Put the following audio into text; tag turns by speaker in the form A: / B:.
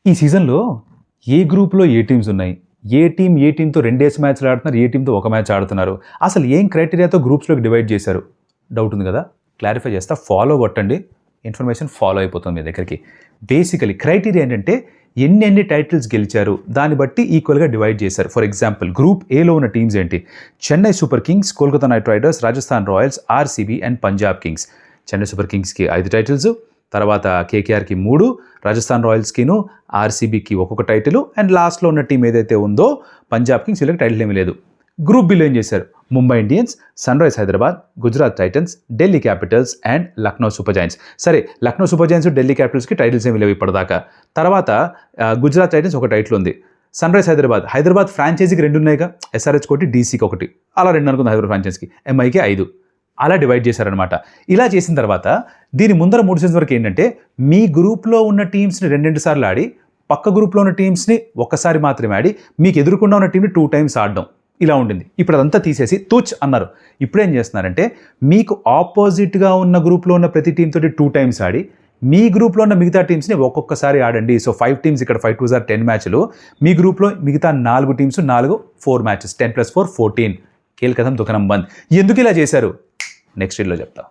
A: ఈ సీజన్లో ఏ గ్రూప్లో ఏ టీమ్స్ ఉన్నాయి, ఏ టీంతో 2 మ్యాచ్లు ఆడుతున్నారు, ఏ టీంతో ఒక మ్యాచ్ ఆడుతున్నారు, అసలు ఏం క్రైటీరియాతో గ్రూప్స్లోకి డివైడ్ చేశారు, డౌట్ ఉంది కదా, క్లారిఫై చేస్తా. ఫాలో కొట్టండి, ఇన్ఫర్మేషన్ ఫాలో అయిపోతుంది మీ దగ్గరికి. బేసికలీ క్రైటీరియా ఏంటంటే ఎన్ని టైటిల్స్ గెలిచారు దాన్ని బట్టి ఈక్వల్గా డివైడ్ చేశారు. ఫర్ ఎగ్జాంపుల్ గ్రూప్ ఏలో ఉన్న టీమ్స్ ఏంటి? Chennai Super Kings, Kolkata Knight Riders, Rajasthan Royals, RCB and Punjab Kings. Chennai Super కింగ్స్కి 5 టైటిల్స్, తర్వాత కేకేఆర్కి 3, రాజస్థాన్ రాయల్స్కిను ఆర్సీబీకి ఒక్కొక్క టైటిల్, అండ్ లాస్ట్లో ఉన్న టీం ఏదైతే ఉందో పంజాబ్ కింగ్స్, వీళ్ళకి టైటిల్ ఏమీ లేదు. గ్రూప్ బిలో ఏం చేశారు? Mumbai Indians, Sun Rise Hyderabad, Gujarat Titans, Delhi Capitals and Lucknow Super Giants. సరే, లక్నో సూపర్ జైంట్స్, ఢిల్లీ క్యాపిటల్స్కి టైటిల్స్ ఏమి లేవు ఇప్పటిదాకా. తర్వాత గుజరాత్ టైటన్స్ ఒక టైటిల్ ఉంది. సన్ రైజ్ హైదరాబాద్ ఫ్రాంచైజీకి 2 ఉన్నాయిగా, ఎస్ఆర్హెచ్ ఒకటి, డీసీకి ఒకటి, అలా 2 అనుకుంది హైదరాబాద్ ఫ్రాంచైజీకి, ఎంఐకి 5, అలా డివైడ్ చేశారనమాట. ఇలా చేసిన తర్వాత దీని ముందర 3 సీజన్స్ వరకు ఏంటంటే మీ గ్రూప్లో ఉన్న టీమ్స్ని 2 సార్లు ఆడి, పక్క గ్రూప్లో ఉన్న టీమ్స్ని ఒక్కసారి మాత్రమే ఆడి, మీకు ఎదురుకుండా ఉన్న టీంని 2 టైమ్స్ ఆడడం, ఇలా ఉండింది. ఇప్పుడు అదంతా తీసేసి తూచ్ అన్నారు. ఇప్పుడేం చేస్తున్నారంటే మీకు ఆపోజిట్గా ఉన్న గ్రూప్లో ఉన్న ప్రతి టీంతో 2 టైమ్స్ ఆడి, మీ గ్రూప్లో ఉన్న మిగతా టీమ్స్ని ఒక్కొక్కసారి ఆడండి. సో 5 టీమ్స్ ఇక్కడ 5 2 10 మ్యాచ్లు, మీ గ్రూప్లో మిగతా 4 టీమ్స్ 4 మ్యాచెస్, 10 + 4 14. కేల్ కథం దుకాణం బంద్. ఎందుకు ఇలా చేశారు నెక్స్ట్ వీడియోలో చెప్తా.